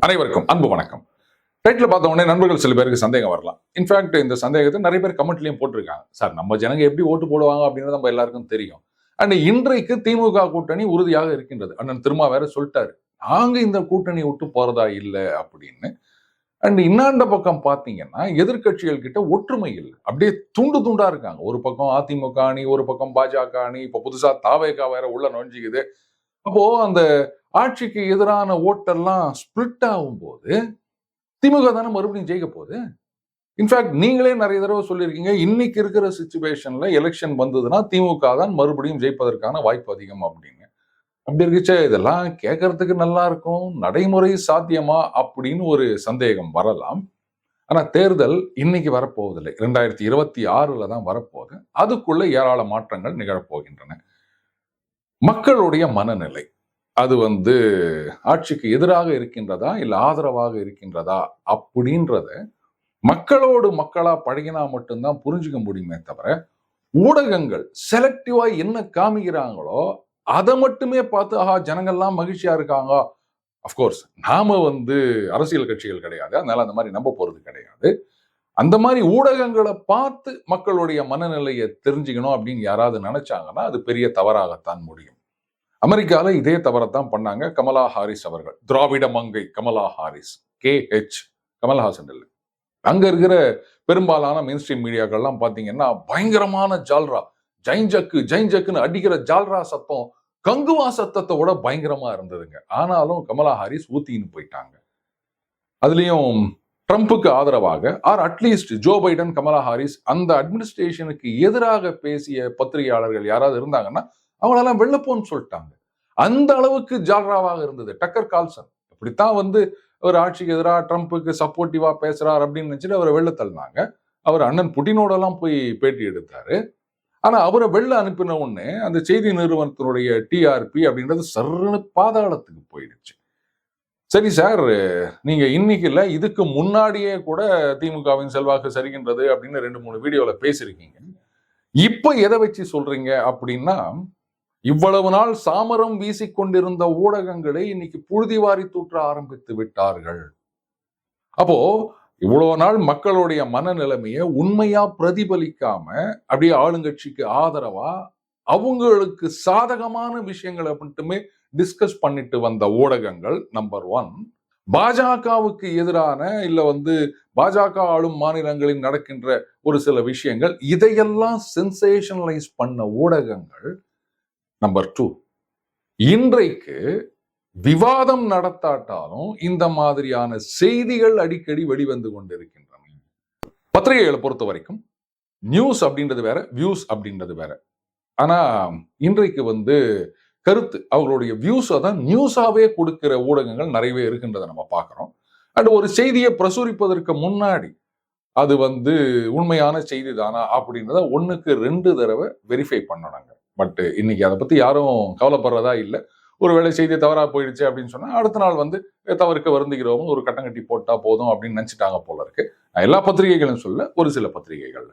அனைவருக்கும் அன்பு வணக்கம். டைட்டில் பார்த்த உடனே நண்பர்கள் சில பேருக்கு சந்தேகம் வரலாம். இன்ஃபேக்ட் இந்த சந்தேகத்தை நிறைய பேர் கமெண்ட்லயும் போட்டிருக்காங்க. சார், நம்ம ஜனங்க எப்படி ஓட்டு போடுவாங்க அப்படின்னு நம்ம எல்லாருக்கும் தெரியும். அண்ட் இன்றைக்கு திமுக கூட்டணி உறுதியாக இருக்கின்றது. அண்ணன் திருமா வேற சொல்லிட்டாரு, நாங்க இந்த கூட்டணி விட்டு போறதா இல்லை அப்படின்னு. அண்ட் இன்னாண்ட பக்கம் பாத்தீங்கன்னா எதிர்கட்சிகள் கிட்ட ஒற்றுமை இல்லை, அப்படியே துண்டு துண்டா இருக்காங்க. ஒரு பக்கம் அதிமுக அணி, ஒரு பக்கம் பாஜக அணி, இப்ப புதுசா தாவேகா வேற உள்ள நுழைஞ்சிக்குது. அப்போ அந்த ஆட்சிக்கு எதிரான ஓட்டெல்லாம் ஸ்பிளிட் ஆகும் போது திமுக தானே மறுபடியும் ஜெயிக்க போகுது. இன்ஃபேக்ட் நீங்களே நிறைய தடவை சொல்லியிருக்கீங்க, இன்னைக்கு இருக்கிற சிச்சுவேஷன்ல எலெக்ஷன் வந்ததுன்னா திமுக தான் மறுபடியும் ஜெயிப்பதற்கான வாய்ப்பு அதிகம் அப்படின்னு. அப்படி இருக்குச்சே, இதெல்லாம் கேட்கறதுக்கு நல்லா இருக்கும், நடைமுறை சாத்தியமா அப்படின்னு ஒரு சந்தேகம் வரலாம். ஆனா தேர்தல் இன்னைக்கு வரப்போவதில்லை, 2026 தான் வரப்போகுது. அதுக்குள்ள ஏராள மாற்றங்கள் நிகழப்போகின்றன. மக்களுடைய மனநிலை அது ஆட்சிக்கு எதிராக இருக்கின்றதா இல்ல ஆதரவாக இருக்கின்றதா அப்படின்றத மக்களோடு மக்களா பழகினா மட்டும்தான் புரிஞ்சுக்க முடியுமே தவிர, ஊடகங்கள் செலக்டிவா என்ன காமிக்கிறாங்களோ அதை மட்டுமே பார்த்து ஆஹா ஜனங்கள்லாம் மகிழ்ச்சியா இருக்காங்க. அப்கோர்ஸ் நாம அரசியல் கட்சிகள் கிடையாது, அதனால அந்த மாதிரி நம்ப போறது கிடையாது. அந்த மாதிரி ஊடகங்களை பார்த்து மக்களுடைய மனநிலையை தெரிஞ்சுக்கணும் அப்படின்னு யாராவது நினைச்சாங்கன்னா அது பெரிய தவறாகத்தான் முடியும். அமெரிக்கால இதே தவறத்தான் பண்ணாங்க கமலா ஹாரிஸ் அவர்கள். திராவிட மங்கை கமலா ஹாரிஸ், KH கமல்ஹாசன் இல்லை. அங்க இருக்கிற பெரும்பாலான மெயின் ஸ்ட்ரீம் மீடியாக்கள்லாம் பாத்தீங்கன்னா பயங்கரமான ஜால்ரா, ஜைஞ்சக்குன்னு அடிக்கிற ஜால்ரா சத்தம் கங்குவா சத்தத்தை விட பயங்கரமா இருந்ததுங்க. ஆனாலும் கமலா ஹாரிஸ் ஊத்தின்னு போயிட்டாங்க. அதுலயும் ட்ரம்புக்கு ஆதரவாக or at least Joe Biden, Kamala Harris அந்த அட்மினிஸ்ட்ரேஷனுக்கு எதிராக பேசிய பத்திரிகையாளர்கள் யாராவது இருந்தாங்கன்னா அவங்களெல்லாம் வெள்ளப்போன்னு சொல்லிட்டாங்க. அந்த அளவுக்கு ஜால்ராவாக இருந்தது. டக்கர் கால்சன் இப்படித்தான் ஒரு ஆட்சிக்கு எதிராக ட்ரம்புக்கு சப்போர்ட்டிவா பேசுறாரு அப்படின்னு நினைச்சிட்டு அவரை வெள்ள தள்ளினாங்க. அவர் அண்ணன் புட்டினோட எல்லாம் போய் பேட்டி எடுத்தாரு. ஆனா அவரை வெள்ள அனுப்பின உடனே அந்த செய்தி நிறுவனத்தினுடைய TRP அப்படின்றது சர்ன்னு பாதாளத்துக்கு போயிடுச்சு. சரி சார், நீங்க இன்னைக்கு இல்ல இதுக்கு முன்னாடியே கூட திமுகவின் செல்வாக்கு சரிகின்றது அப்படின்னு 2-3 வீடியோல பேசிருக்கீங்க. இப்ப எதை வச்சு சொல்றீங்க அப்படின்னா, இவ்வளவு நாள் சாமரம் வீசிக்கொண்டிருந்த ஊடகங்களை இன்னைக்கு புழுதிவாரி தூற்ற ஆரம்பித்து விட்டார்கள். அப்போ இவ்வளவு நாள் மக்களுடைய மனநிலைமையை உண்மையா பிரதிபலிக்காம அப்படியே ஆளுங்கட்சிக்கு ஆதரவா அவங்களுக்கு சாதகமான விஷயங்களை மட்டுமே டிஸ்கஸ் பண்ணிட்டு வந்த ஊடகங்கள் நம்பர் 1, பாஜகவுக்கு எதிரான இல்ல பாஜக ஆளும் மாநிலங்களில் நடக்கின்ற ஒரு சில விஷயங்கள் இதையெல்லாம் சென்சேஷனலைஸ் பண்ண ஊடகங்கள் நம்பர் 2. இன்றைக்கு விவாதம் நடத்தாட்டாலும் இந்த மாதிரியான செய்திகள் அடிக்கடி வெளிவந்து கொண்டிருக்கின்றன. பத்திரிகைகளை பொறுத்த வரைக்கும் நியூஸ் அப்படின்றது வேற, வியூஸ் அப்படின்றது வேற. ஆனா இன்றைக்கு கருத்து அவங்களுடைய வியூஸை தான் நியூஸாவே கொடுக்கிற ஊடகங்கள் நிறையவே இருக்கின்றதை நம்ம பார்க்கிறோம். அண்ட் ஒரு செய்தியை பிரசுரிப்பதற்கு முன்னாடி அது உண்மையான செய்தி தானா அப்படின்றத 1க்கு 2 தடவை வெரிஃபை பண்ணணுங்க. பட் இன்னைக்கு அதை பத்தி யாரும் கவலைப்படுறதா இல்லை. ஒருவேளை செய்தி தவறா போயிடுச்சு அப்படின்னு சொன்னா அடுத்த நாள் தவறுக்கு வருந்துகிறவங்க ஒரு கட்டம் கட்டி போட்டா போதும் அப்படின்னு நினைச்சிட்டாங்க போல இருக்கு. எல்லா பத்திரிகைகளும் சொல்ல, ஒரு சில பத்திரிகைகள்ல.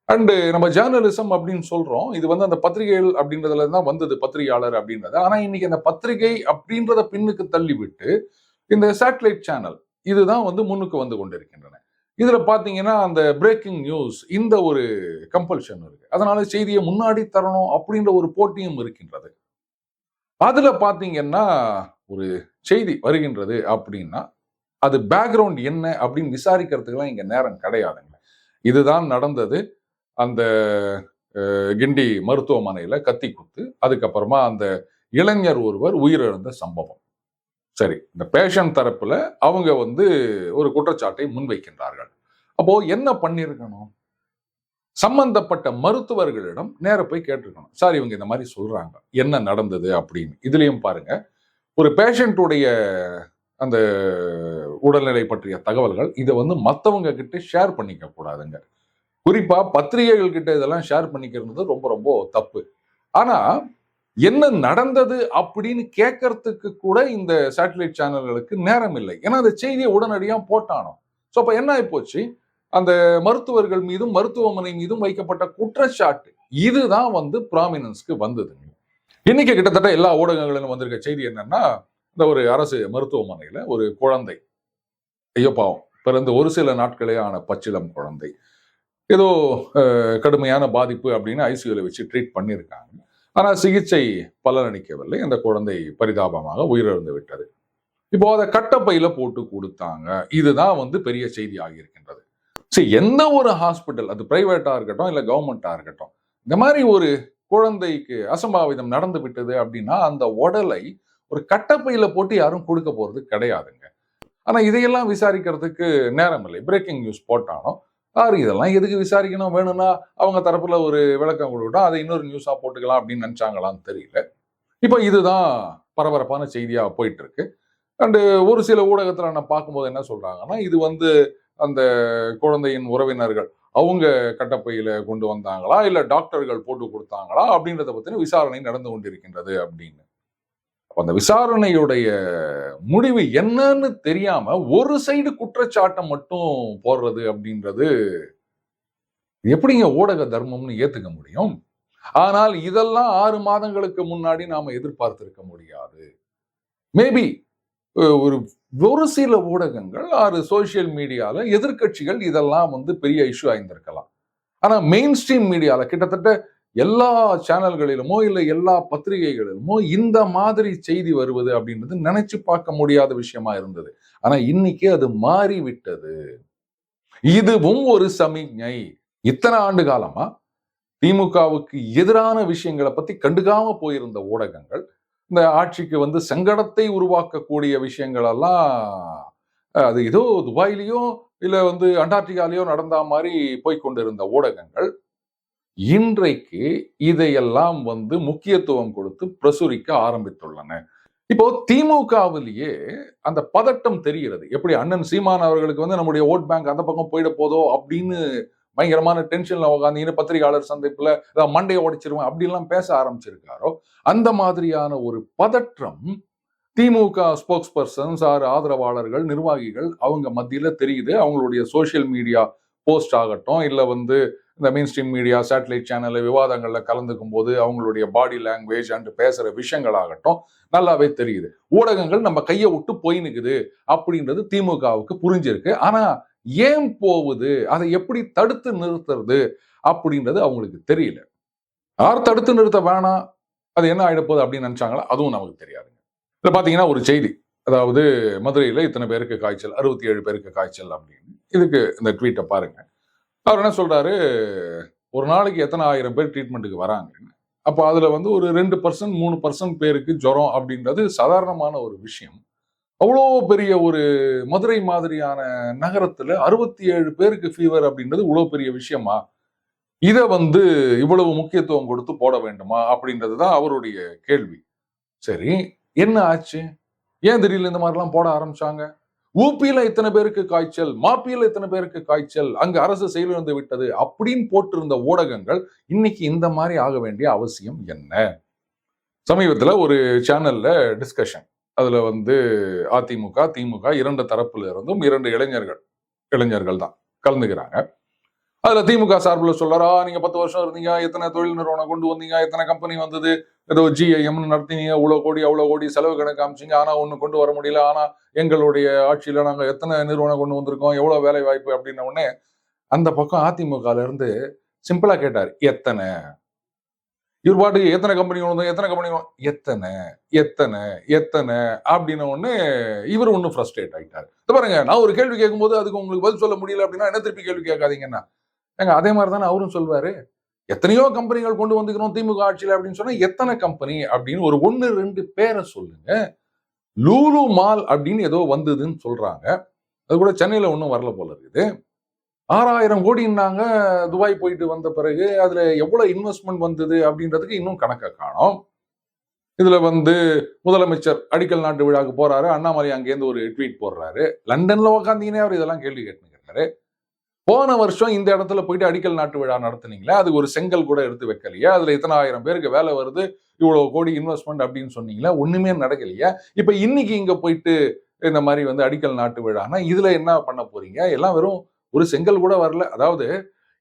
அண்டு நம்ம ஜேர்னலிசம் அப்படின்னு சொல்றோம், இது அந்த பத்திரிகைகள் அப்படின்றதுல தான் வந்தது, பத்திரிகையாளர் அப்படின்றது. ஆனா இன்னைக்கு அந்த பத்திரிகை அப்படின்றத பின்னுக்கு தள்ளி விட்டு இந்த சேட்டலைட் சேனல் இதுதான் முன்னுக்கு வந்து கொண்டிருக்கின்றன. இதுல பாத்தீங்கன்னா அந்த பிரேக்கிங் நியூஸ் இந்த ஒரு கம்பல்ஷன் இருக்கு. அதனால செய்தியை முன்னாடி தரணும் அப்படின்ற ஒரு போட்டியும் இருக்கின்றது. அதுல பாத்தீங்கன்னா ஒரு செய்தி வருகின்றது அப்படின்னா அது பேக்ரவுண்ட் என்ன அப்படின்னு விசாரிக்கிறதுக்கெல்லாம் இங்க நேரம் கிடையாதுங்க. இதுதான் நடந்தது அந்த கிண்டி மருத்துவமனையில கத்தி குத்து, அதுக்கப்புறமா அந்த இளைஞர் ஒருவர் உயிரிழந்த சம்பவம். சரி, இந்த பேஷண்ட் தரப்புல அவங்க ஒரு குற்றச்சாட்டை முன்வைக்கின்றார்கள். அப்போ என்ன பண்ணிருக்கணும்? சம்பந்தப்பட்ட மருத்துவர்களிடம் நேர போய் கேட்டிருக்கணும். சார், இவங்க இந்த மாதிரி சொல்றாங்க, என்ன நடந்தது அப்படின்னு. இதுலயும் பாருங்க, ஒரு பேஷண்ட்டுடைய அந்த உடல்நிலை பற்றிய தகவல்கள் இதை மற்றவங்க கிட்ட ஷேர் பண்ணிக்க கூடாதுங்க. குறிப்பா பத்திரிகைகள் கிட்ட இதெல்லாம் ஷேர் பண்ணிக்கிறது ரொம்ப ரொம்ப தப்பு. ஆனா என்ன நடந்தது அப்படின்னு கேட்கறதுக்கு கூட இந்த சேட்டலைட் சேனல்களுக்கு நேரம் இல்லை. ஏன்னா அந்த செய்தியை உடனடியா போட்டானோ. ஸோ அப்ப என்ன ஆயிப்போச்சு, அந்த மருத்துவர்கள் மீதும் மருத்துவமனை மீதும் வைக்கப்பட்ட குற்றச்சாட்டு இதுதான் ப்ராமினன்ஸ்க்கு வந்ததுங்க. இன்னைக்கு கிட்டத்தட்ட எல்லா ஊடகங்களிலும் வந்திருக்க செய்தி என்னன்னா, இந்த ஒரு அரசு மருத்துவமனையில ஒரு குழந்தை, ஐயோ பாவம், பிறந்து ஒரு சில நாட்களே ஆன பச்சிளம் குழந்தை, ஏதோ கடுமையான பாதிப்பு அப்படின்னு ஐசியூல வச்சு ட்ரீட் பண்ணியிருக்காங்க. ஆனா சிகிச்சை பலனளிக்கவில்லை. அந்த குழந்தை பரிதாபமாக உயிரிழந்து விட்டது. இப்போ அதை கட்டப்பையில போட்டு கொடுத்தாங்க. இதுதான் பெரிய செய்தி ஆகியிருக்கின்றது. சரி, எந்த ஒரு ஹாஸ்பிட்டல், அது பிரைவேட்டா இருக்கட்டும் இல்ல கவர்மெண்டா இருக்கட்டும், இந்த மாதிரி ஒரு குழந்தைக்கு அசம்பாவிதம் நடந்து விட்டது அப்படின்னா அந்த உடலை ஒரு கட்டப்பையில போட்டு யாரும் கொடுக்க போறது கிடையாதுங்க. ஆனா இதையெல்லாம் விசாரிக்கிறதுக்கு நேரம் இல்லை. பிரேக்கிங் நியூஸ் போட்டாலும் யாரு இதெல்லாம் எதுக்கு விசாரிக்கணும், வேணும்னா அவங்க தரப்புல ஒரு விளக்கம் கொடுக்கட்டும், அதை இன்னொரு நியூஸா போட்டுக்கலாம் அப்படின்னு நினைச்சாங்களான்னு தெரியல. இப்போ இதுதான் பரபரப்பான செய்தியா போயிட்டு இருக்கு. அண்டு ஒரு சில ஊடகத்துல நான் பார்க்கும்போது என்ன சொல்றாங்கன்னா, இது அந்த குழந்தையின் உறவினர்கள் அவங்க கட்டப்பையில கொண்டு வந்தாங்களா இல்ல டாக்டர்கள் போட்டு கொடுத்தாங்களா அப்படின்றத பத்தின விசாரணை நடந்து கொண்டிருக்கின்றது அப்படின்னு. அந்த விசாரணையுடைய முடிவு என்னன்னு தெரியாம ஒரு சைடு குற்றச்சாட்டை மட்டும் போடுறது அப்படின்றது எப்படிங்க ஊடக தர்மம்னு ஏத்துக்க முடியும்? ஆனால் இதெல்லாம் 6 மாதங்களுக்கு முன்னாடி நாம எதிர்பார்த்திருக்க முடியாது. மேபி ஒரு ஒரு சில ஊடகங்கள் ஆறு சோசியல் மீடியால எதிர்க்கட்சிகள் இதெல்லாம் பெரிய இஷ்யூ ஆயிருந்திருக்கலாம். ஆனா மெயின் ஸ்ட்ரீம் மீடியால கிட்டத்தட்ட எல்லா சேனல்களிலுமோ இல்ல எல்லா பத்திரிகைகளிலுமோ இந்த மாதிரி செய்தி வருவது அப்படின்றது நினைச்சு பார்க்க முடியாத விஷயமா இருந்தது. ஆனா இன்னைக்கு அது மாறிவிட்டது. இதுவும் ஒரு சமிக்ஞை. இத்தனை ஆண்டு காலமா திமுகவுக்கு எதிரான விஷயங்களை பத்தி கண்டுக்காம போயிருந்த ஊடகங்கள் இந்த ஆட்சிக்கு சங்கடத்தை உருவாக்கக்கூடிய விஷயங்கள் எல்லாம் அது ஏதோ துபாயிலையோ இல்ல அண்டார்டிகாலையோ நடந்த மாதிரி போய்கொண்டிருந்த ஊடகங்கள் இன்றைக்கு இதையெல்லாம் முக்கியத்துவம் கொடுத்து பிரசுரிக்க ஆரம்பித்துள்ளன. இப்போ திமுகவிலேயே அந்த பதட்டம் தெரிகிறது. எப்படி அண்ணன் சீமான் அவர்களுக்கு நம்முடைய ஓட் பேங்க் அந்த பக்கம் போயிட போதோ அப்படின்னு பயங்கரமான டென்ஷன்ல உட்காந்து பத்திரிகையாளர் சந்திப்புல மண்டையை உடைச்சிருவேன் அப்படின்லாம் பேச ஆரம்பிச்சிருக்காரோ, அந்த மாதிரியான ஒரு பதற்றம் திமுக ஸ்போக்ஸ் பர்சன்ஸ் ஆதரவாளர்கள் நிர்வாகிகள் அவங்க மத்தியில தெரியுது. அவங்களுடைய சோசியல் மீடியா போஸ்ட் ஆகட்டும் இல்ல இந்த main stream media satellite channel விவாதங்கள்ல கலந்துக்கும் போது அவங்களுடைய பாடி லாங்குவேஜ் அண்ட் பேசுற விஷயங்கள் ஆகட்டும் நல்லாவே தெரியுது. ஊடகங்கள் நம்ம கையை விட்டு போய் நிக்குது அப்படின்றது திமுகவுக்கு புரிஞ்சிருக்கு. ஆனா ஏன் போகுது, அதை எப்படி தடுத்து நிறுத்துறது அப்படின்றது அவங்களுக்கு தெரியல. யார் தடுத்து நிறுத்த வேணாம், அது என்ன ஆயிடப்போகுது அப்படின்னு நினைச்சாங்களா, அதுவும் நமக்கு தெரியாதுங்க. இதை பாத்தீங்கன்னா ஒரு செய்தி, அதாவது மதுரையில இத்தனை பேருக்கு காய்ச்சல், 67 பேருக்கு காய்ச்சல் அப்படின்னு. இதுக்கு இந்த ட்வீட்டை பாருங்க. அவர் என்ன சொல்றாரு, ஒரு நாளைக்கு எத்தனை ஆயிரம் பேர் ட்ரீட்மெண்ட்டுக்கு வராங்க, அப்போ அதுல ஒரு 2% 3% பேருக்கு ஜுரம் அப்படின்றது சாதாரணமான ஒரு விஷயம். அவ்வளோ பெரிய ஒரு மதுரை மாதிரியான நகரத்துல 67 பேருக்கு ஃபீவர் அப்படின்றது இவ்வளவு பெரிய விஷயமா? இதை இவ்வளவு முக்கியத்துவம் கொடுத்து போட வேண்டுமா அப்படின்றதுதான் அவருடைய கேள்வி. சரி, என்ன ஆச்சு? ஏன் திடீர்னு இந்த மாதிரிலாம் போட ஆரம்பிச்சாங்க? ஊபியில இத்தனை பேருக்கு காய்ச்சல், மாப்பியில இத்தனை பேருக்கு காய்ச்சல், அங்க அரசு செயலிழந்து விட்டது அப்படின்னு போட்டிருந்த ஊடகங்கள் இன்னைக்கு இந்த மாதிரி ஆக வேண்டிய அவசியம் என்ன? சமீபத்துல ஒரு சேனல்ல டிஸ்கஷன், அதுல அதிமுக திமுக 2 தரப்புல இருந்தும் 2 இளைஞர்கள் தான் கலந்துக்கிறாங்க. அதுல திமுக சார்பில் சொல்றாரா, நீங்க 10 வருஷம் இருந்தீங்க, எத்தனை தொழில் நிறுவனம் கொண்டு வந்தீங்க, எத்தனை கம்பெனி வந்தது, ஏதோ GIM நடத்தினீங்க, இவ்வளவு கோடி அவ்வளவு கோடி செலவு கணக்கு காமிச்சிங்க, ஆனா ஒண்ணு கொண்டு வர முடியல, ஆனா எங்களுடைய ஆட்சியில நாங்க எத்தனை நிறுவனம் கொண்டு வந்திருக்கோம், எவ்வளவு வேலை வாய்ப்பு அப்படின்ன உடனே அந்த பக்கம் அதிமுகல இருந்து சிம்பிளா கேட்டார், எத்தனை? இவர் பாட்டு எத்தனை கம்பெனி வந்தோம், எத்தனை கம்பெனி எத்தனை எத்தனை எத்தனை அப்படின்ன உடனே இவர் ஒன்னும் ஃப்ரஸ்ட்ரேட் ஆயிட்டாரு. பாருங்க, நான் ஒரு கேள்வி கேட்கும்போது அதுக்கு உங்களுக்கு பதில் சொல்ல முடியல அப்படின்னா என்ன திருப்பி கேள்வி கேட்காதீங்கன்னா, அதே மாதிரி தானே அவரும் சொல்வாரு. எத்தனையோ கம்பெனிகள் கொண்டு வந்துக்கிறோம் திமுக ஆட்சியில அப்படின்னு சொன்னா எத்தனை கம்பெனி அப்படின்னு ஒரு 1 2 பேரை சொல்லுங்க. லூலு மால் அப்படின்னு ஏதோ வந்ததுன்னு சொல்றாங்க. அது கூட சென்னையில ஒன்றும் வரல போல இருக்குது. 6000 கோடின்னாங்க துபாய் போயிட்டு வந்த பிறகு. அதுல எவ்வளவு இன்வெஸ்ட்மெண்ட் வந்தது அப்படின்றதுக்கு இன்னும் கணக்க காணோம். இதுல முதலமைச்சர் அடிக்கல் நாட்டு விழாக்கு போறாரு, அண்ணாமலை அங்கேருந்து ஒரு ட்வீட் போடுறாரு. லண்டன்ல உட்காந்தீங்கன்னா அவர் இதெல்லாம் கேள்வி கேட்டுக்கிறாரு. போன வருஷம் இந்த இடத்துல போயிட்டு அடிக்கல் நாட்டு விழா நடத்துனீங்களா, அதுக்கு ஒரு செங்கல் கூட எடுத்து வைக்கலையா, அதுல இத்தனை 1000 பேருக்கு வேலை வருது, இவ்வளவு கோடி இன்வெஸ்ட்மெண்ட் அப்படின்னு சொன்னீங்களா, ஒண்ணுமே நடக்கலையா? இப்ப இன்னைக்கு இங்க போயிட்டு இந்த மாதிரி அடிக்கல் நாட்டு விழானா இதுல என்ன பண்ண போறீங்க? எல்லாம் வெறும் ஒரு செங்கல் கூட வரல. அதாவது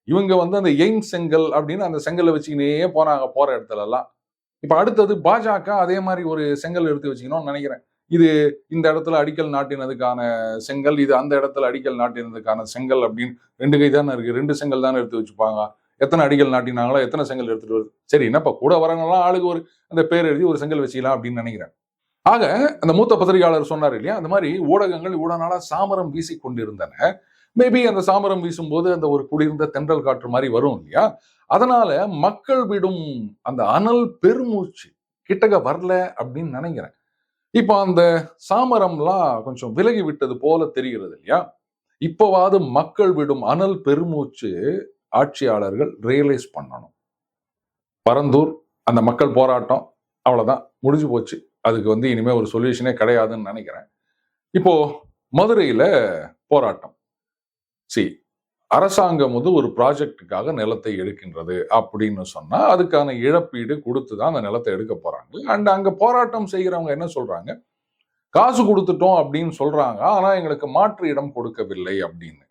இவங்க அந்த எய்ம் செங்கல் அப்படின்னு அந்த செங்கலை வச்சுக்கினே போனாங்க போற இடத்துல எல்லாம். இப்ப அடுத்தது பாஜக அதே மாதிரி ஒரு செங்கல் எடுத்து வச்சுக்கணும்னு நினைக்கிறேன். இது இந்த இடத்துல அடிக்கல் நாட்டினதுக்கான செங்கல், இது அந்த இடத்துல அடிக்கல் நாட்டினதுக்கான செங்கல் அப்படின்னு 2 கை தானே இருக்கு. 2 செங்கல் தானே எடுத்து வச்சுப்பாங்க. எத்தனை அடிக்கல் நாட்டினாங்களோ, எத்தனை செங்கல் எடுத்துட்டு வருது. சரி, என்னப்பா கூட வரவங்கலாம் ஆளுக்கு ஒரு அந்த பேர் எழுதி ஒரு செங்கல் வச்சுக்கலாம் அப்படின்னு நினைக்கிறேன். ஆக அந்த மூத்த பத்திரிகையாளர் சொன்னார் இல்லையா, அந்த மாதிரி ஊடகங்கள் இவ்வளவு நாளா சாமரம் வீசி கொண்டிருந்தன. மேபி அந்த சாமரம் வீசும்போது அந்த ஒரு குளிர்ந்த தென்றல் காற்று மாதிரி வரும் இல்லையா, அதனால மக்கள் விடும் அந்த அனல் பெருமூச்சு கிட்டக்க வரல அப்படின்னு நினைக்கிறேன். இப்ப அந்த சாமரம்லாம் கொஞ்சம் விலகி விட்டது போல தெரிகிறது இல்லையா. இப்பவாவது மக்கள் விடும் அனல் பெருமூச்சு ஆட்சியாளர்கள் ரியலைஸ் பண்ணணும். பரந்தூர் அந்த மக்கள் போராட்டம் அவ்வளவுதான், முடிஞ்சு போச்சு. அதுக்கு இனிமே ஒரு சொல்யூஷனே கிடையாதுன்னு நினைக்கிறேன். இப்போ மதுரையில போராட்டம். அரசாங்கம் ஒரு ப்ராஜெக்டுக்காக நிலத்தை எடுக்கின்றது அப்படின்னு சொன்னா அதுக்கான இழப்பீடு கொடுத்துதான் அந்த நிலத்தை எடுக்க போறாங்க. அண்ட் அங்க போராட்டம் செய்கிறவங்க என்ன சொல்றாங்க, காசு கொடுத்துட்டோம் அப்படின்னு சொல்றாங்க, ஆனா எங்களுக்கு மாற்று இடம் கொடுக்கவில்லை அப்படின்னு.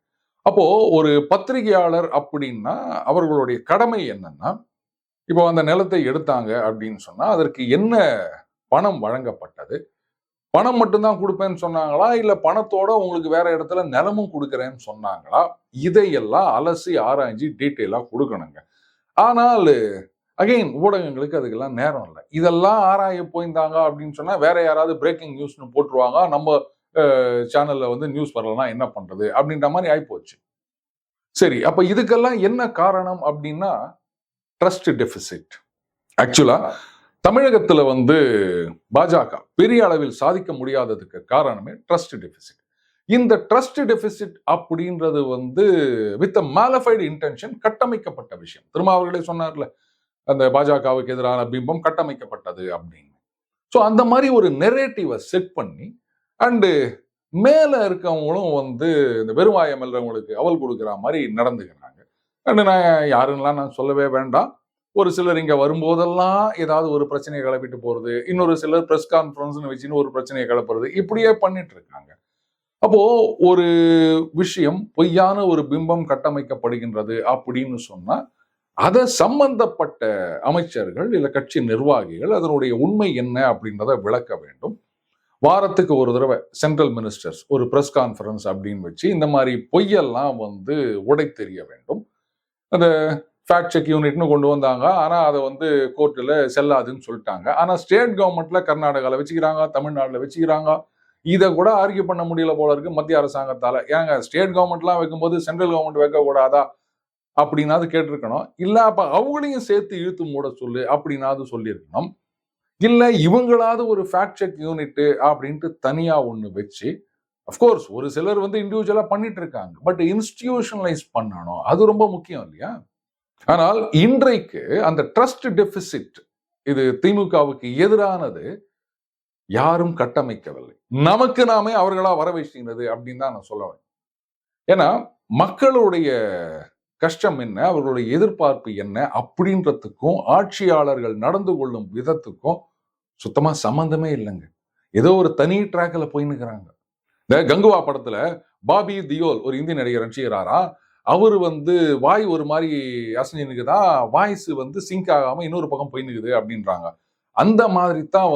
அப்போ ஒரு பத்திரிகையாளர் அப்படின்னா அவர்களுடைய கடமை என்னன்னா, இப்போ அந்த நிலத்தை எடுத்தாங்க அப்படின்னு சொன்னா அதற்கு என்ன பணம் வழங்கப்பட்டது, பணம் மட்டும்தான் கொடுப்பேன்னு சொன்னாங்களா, இல்ல பணத்தோட உங்களுக்கு வேற இடத்துல நிலமும் கொடுக்கறேன்னு சொன்னாங்களா, இதையெல்லாம் அலசி ஆராய்ச்சி டீட்டெயிலா கொடுக்கணுங்க. ஆனால் அகைன் ஊடகங்களுக்கு அதுக்கெல்லாம் நேரம் இல்லை. இதெல்லாம் ஆராய போயிருந்தாங்க அப்படின்னு சொன்னா வேற யாராவது பிரேக்கிங் நியூஸ்னு போட்டுருவாங்க, நம்ம சேனல்ல நியூஸ் வரலன்னா என்ன பண்றது அப்படின்ற மாதிரி ஆயிப்போச்சு. சரி, அப்ப இதுக்கெல்லாம் என்ன காரணம் அப்படின்னா ட்ரஸ்ட் டெபிசிட். ஆக்சுவலா தமிழகத்துல பாஜக பெரிய அளவில் சாதிக்க முடியாததுக்கு காரணமே ட்ரஸ்ட் டெபிசிட். இந்த ட்ரஸ்ட் டெபிசிட் அப்படின்றது வித் மேலஃபைடு இன்டென்ஷன் கட்டமைக்கப்பட்ட விஷயம். திருமாவர்களே சொன்னார்ல, அந்த பாஜகவுக்கு எதிரான பிம்பம் கட்டமைக்கப்பட்டது அப்படின்னு. ஸோ அந்த மாதிரி ஒரு நெரேட்டிவை செட் பண்ணி அண்டு மேல இருக்கவங்களும் இந்த வெறுவாயம் எழுறவங்களுக்கு அவல் கொடுக்குற மாதிரி நடந்துக்கிறாங்க. அண்டு நான் யாருன்னெலாம் நான் சொல்லவே வேண்டாம். ஒரு சிலர் இங்க வரும்போதெல்லாம் ஏதாவது ஒரு பிரச்சனையை கிளப்பிட்டு போறது, இன்னொரு சிலர் பிரஸ் கான்ஃபரன்ஸ்னு வச்சுன்னு ஒரு பிரச்சனையை கிளப்புறது, இப்படியே பண்ணிட்டு இருக்காங்க. அப்போ ஒரு விஷயம் பொய்யான ஒரு பிம்பம் கட்டமைக்கப்படுகின்றது அப்படின்னு சொன்னா அதை சம்பந்தப்பட்ட அமைச்சர்கள் இல்ல கட்சி நிர்வாகிகள் அதனுடைய உண்மை என்ன அப்படின்றத விளக்க வேண்டும். வாரத்துக்கு ஒரு தடவை சென்ட்ரல் மினிஸ்டர்ஸ் ஒரு பிரஸ் கான்ஃபரன்ஸ் அப்படின்னு வச்சு இந்த மாதிரி பொய்யெல்லாம் உடை தெரிய வேண்டும். அந்த ஃபேக்ட் செக் யூனிட்னு கொண்டு வந்தாங்க, ஆனா அதை கோர்ட்டில் செல்லாதுன்னு சொல்லிட்டாங்க. ஆனா ஸ்டேட் கவர்மெண்ட்ல கர்நாடகாவில் வச்சுக்கிறாங்க, தமிழ்நாட்டில் வச்சுக்கிறாங்க. இதை கூட ஆர்கியூ பண்ண முடியல போல இருக்கு மத்திய அரசாங்கத்தால. ஏங்க ஸ்டேட் கவர்மெண்ட்லாம் வைக்கும்போது சென்ட்ரல் கவர்மெண்ட் வைக்க கூடாதா அப்படின்னாவது கேட்டிருக்கணும். இல்ல அப்ப அவங்களையும் சேர்த்து இழுத்து மூட சொல்லு அப்படின்னாவது சொல்லியிருக்கணும். இல்ல இவங்களாவது ஒரு ஃபேக்ட் செக் யூனிட் அப்படின்ட்டு தனியா ஒண்ணு வச்சு, அப்கோர்ஸ் ஒரு சிலர் இண்டிவிஜுவலா பண்ணிட்டு இருக்காங்க, பட் இன்ஸ்டிடியூஷனலைஸ் பண்ணணும், அது ரொம்ப முக்கியம் இல்லையா. ஆனால் இன்றைக்கு அந்த ட்ரஸ்ட் டெபிசிட் இது திமுகவுக்கு எதிரானது யாரும் கட்டமைக்கவில்லை, நமக்கு நாமே அவர்களா வர வச்சிருந்தது அப்படின்னு தான் நான் சொல்லுவேன். ஏன்னா மக்களுடைய கஷ்டம் என்ன, அவர்களுடைய எதிர்பார்ப்பு என்ன அப்படின்றதுக்கும் ஆட்சியாளர்கள் நடந்து கொள்ளும் விதத்துக்கும் சுத்தமா சம்பந்தமே இல்லைங்க. ஏதோ ஒரு தனி ட்ராக்ல போயின்னுக்கிறாங்க. இந்த கங்குவா படத்துல பாபி தியோல் ஒரு இந்திய நடிகர் நடிச்சுக்கிறாரா, அவரு வாய் ஒரு மாதிரி அசைஞ்சுக்குதா, வாய்ஸ் சிங்க் ஆகாம இன்னொரு பக்கம் போயின்னுக்குது அப்படின்றாங்க. அந்த மாதிரி தான்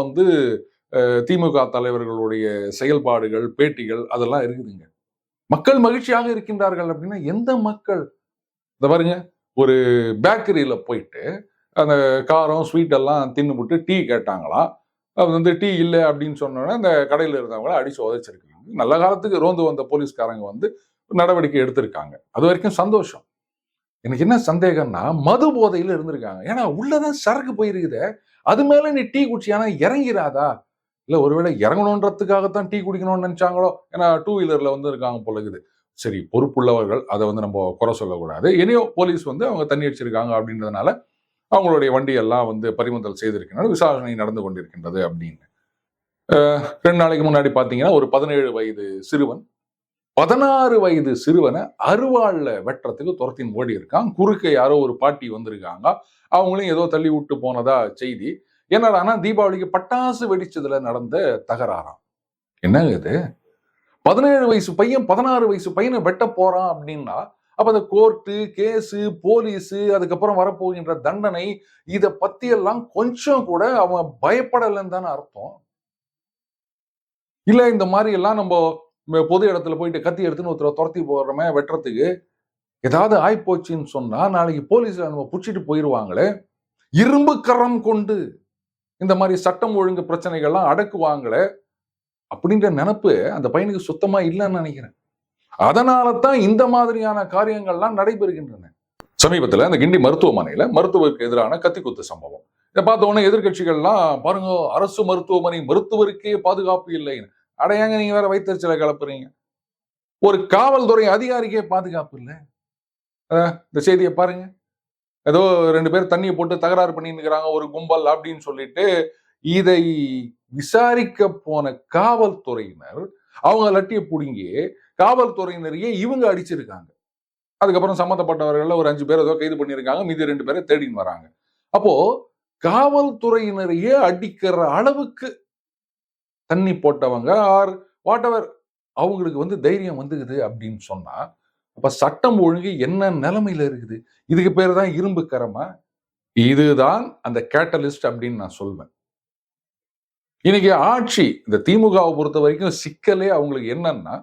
திமுக தலைவர்களுடைய செயல்பாடுகள், பேட்டிகள் அதெல்லாம் இருக்குதுங்க. மக்கள் மகிழ்ச்சியாக இருக்கின்றார்கள் அப்படின்னா எந்த மக்கள்? இந்த பாருங்க, ஒரு பேக்கரியில போயிட்டு அந்த காரம் ஸ்வீட் எல்லாம் தின்னுபிட்டு டீ கேட்டாங்களாம். அது டீ இல்லை அப்படின்னு சொன்னோன்னா அந்த கடையில் இருந்தவங்கள அடிச்சு உதைச்சிருக்காங்க. நல்ல காலத்துக்கு ரோந்து வந்த போலீஸ்காரங்க நடவடிக்கை எடுத்திருக்காங்க. அது வரைக்கும் சந்தோஷம். எனக்கு என்ன சந்தேகம்னா மது போதையில இருந்திருக்காங்க. ஏன்னா உள்ளதான் சரக்கு போயிருக்குது, அது மேல நீ டீ குடிச்சியானா இறங்கிறாதா? இல்ல ஒருவேளை இறங்கணுன்றதுக்காகத்தான் டீ குடிக்கணும்னு நினைச்சாங்களோ? ஏன்னா டூ வீலர்ல இருக்காங்க போல இருக்குது. சரி, பொறுப்புள்ளவர்கள், அதை நம்ம குறை சொல்லக்கூடாது. இனியோ போலீஸ் அவங்க தண்ணி அடிச்சிருக்காங்க அப்படின்றதுனால அவங்களுடைய வண்டியெல்லாம் பறிமுதல் செய்திருக்கின்றன, விசாரணை நடந்து கொண்டிருக்கின்றது அப்படின்னு. 2 நாளைக்கு முன்னாடி பாத்தீங்கன்னா ஒரு 17 வயது சிறுவன் 16 வயது சிறுவனை அருவாள்ல வெட்டுறதுக்கு துரத்தின் ஓடி இருக்கான். குறுக்க யாரோ ஒரு பாட்டி வந்திருக்காங்க, அவங்களையும் ஏதோ தள்ளி விட்டு போனதா செய்தி. என்னடானா தீபாவளிக்கு பட்டாசு வெடிச்சதுல நடந்த தகராறாம். என்ன இது, 17 வயசு பையன் 16 வயசு பையனை வெட்ட போறான் அப்படின்னா அப்ப அந்த கோர்ட்டு, கேஸு, போலீஸு, அதுக்கப்புறம் வரப்போகின்ற தண்டனை, இத பத்தியெல்லாம் கொஞ்சம் கூட அவன் பயப்படலைன்னு தானே அர்த்தம். இல்ல இந்த மாதிரி எல்லாம் நம்ம பொது இடத்துல போயிட்டு கத்தி எடுத்துன்னு ஒருத்தரை துரத்தி போடுறோமே வெட்டுறதுக்கு ஏதாவது ஆயிப்போச்சுன்னு சொன்னா நாளைக்கு போலீஸ்ல நம்ம புடிச்சிட்டு போயிருவாங்களே. இரும்பு கரம் கொண்டு இந்த மாதிரி சட்டம் ஒழுங்கு பிரச்சனைகள்லாம் அடக்குவாங்களே அப்படின்ற நினைப்பு அந்த பையனுக்கு சுத்தமா இல்லைன்னு நினைக்கிறேன். அதனால தான் இந்த மாதிரியான காரியங்கள்லாம் நடைபெறுகின்றன. சமீபத்தில் இந்த கிண்டி மருத்துவமனையில மருத்துவருக்கு எதிரான கத்திக்குத்து சம்பவம். இதை பார்த்த உடனே எதிர்கட்சிகள்லாம் பாருங்க அரசு மருத்துவமனை மருத்துவருக்கே பாதுகாப்பு இல்லைன்னு. அடையாங்க நீங்க வேற வைத்தறிச்சலை கலப்புறீங்க. ஒரு காவல்துறை அதிகாரிக்கே பாதுகாப்பு இல்லை. இந்த செய்தியை பாருங்க. ஏதோ 2 பேர் தண்ணியை போட்டு தகராறு பண்ணிருக்கிறாங்க ஒரு கும்பல் அப்படின்னு சொல்லிட்டு இதை விசாரிக்க போன காவல்துறையினர் அவங்க லட்டியை புடுங்கி காவல்துறையினரையே இவங்க அடிச்சிருக்காங்க. அதுக்கப்புறம் சம்பந்தப்பட்டவர்கள் ஒரு 5 பேர் ஏதோ கைது பண்ணியிருக்காங்க. மீதி 2 பேரை தேடின்னு வராங்க. அப்போ காவல்துறையினரையே அடிக்கிற அளவுக்கு தண்ணி போட்டவங்க ஆர் வாட் எவர் அவங்களுக்கு தைரியம் வந்துக்குது அப்படின்னு சொன்னா அப்ப சட்டம் ஒழுங்கு என்ன நிலைமையில இருக்குது? இதுக்கு பேர் தான் இரும்பு கரமா? இதுதான் அந்த கேட்டலிஸ்ட் அப்படின்னு நான் சொல்வேன். இன்னைக்கு ஆட்சி இந்த திமுகவை பொறுத்த வரைக்கும் சிக்கலே அவங்களுக்கு என்னன்னா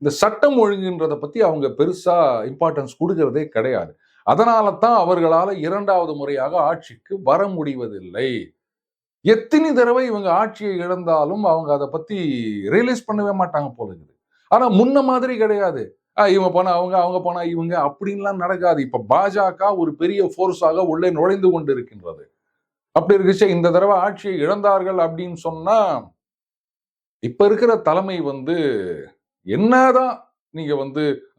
இந்த சட்டம் ஒழுங்குன்றதை பத்தி அவங்க பெருசா இம்பார்ட்டன்ஸ் கொடுக்கறதே கிடையாது. அதனால தான் அவர்களால 2வது முறையாக ஆட்சிக்கு வர முடிவதில்லை. எத்தனை தடவை இவங்க ஆட்சியை இழந்தாலும் அவங்க அதை பத்தி ரியலைஸ் பண்ணவே மாட்டாங்க போல இருக்குது. ஆனா முன்ன மாதிரி கிடையாது. இவங்க போனா அவங்க போனா இவங்க அப்படின்லாம் நடக்காது. இப்ப பாஜக ஒரு பெரிய போர்ஸாக உள்ளே நுழைந்து கொண்டு இருக்கின்றது. அப்படி இருக்குச்சு இந்த தடவை ஆட்சியை இழந்தார்கள் அப்படின்னு சொன்னா இப்ப இருக்கிற தலைமை என்னதான் நீங்க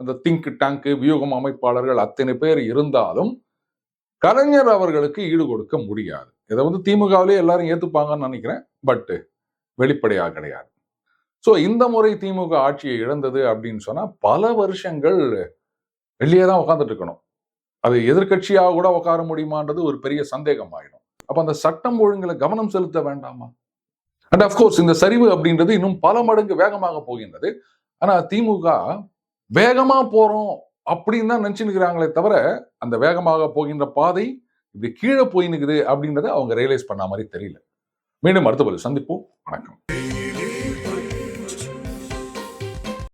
அந்த திங்க் டேங்க் வியூகம் அமைப்பாளர்கள் அத்தனை பேர் இருந்தாலும் கலைஞர் அவர்களுக்கு ஈடு கொடுக்க முடியாது. இதை திமுகவிலே எல்லாரும் ஏத்துப்பாங்கன்னு நினைக்கிறேன். பட் வெளிப்படையாக கிடையாது. சோ இந்த முறை திமுக ஆட்சியை இழந்தது அப்படின்னு சொன்னா பல வருஷங்கள் வெளியே தான் உட்கார்ந்துட்டு இருக்கணும். அது எதிர்கட்சியாக கூட உட்கார முடியுமான்றது ஒரு பெரிய சந்தேகம் ஆயிடும். அப்ப அந்த சட்டம் ஒழுங்குல கவனம் செலுத்த வேண்டாமா? அண்ட் அப்கோர்ஸ் இந்த சரிவு அப்படின்றது இன்னும் பல மடங்கு வேகமாக போகின்றது. ஆனா திமுக வேகமா போறோம் அப்படின்னு தான் நினைச்சுக்கிறாங்களே தவிர அந்த வேகமாக போகின்ற பாதை இப்படி கீழே போய் நிக்குது அப்படின்றத அவங்க ரியலைஸ் பண்ண மாதிரி தெரியல. மீண்டும் அடுத்த பதில் சந்திப்போம். வணக்கம்.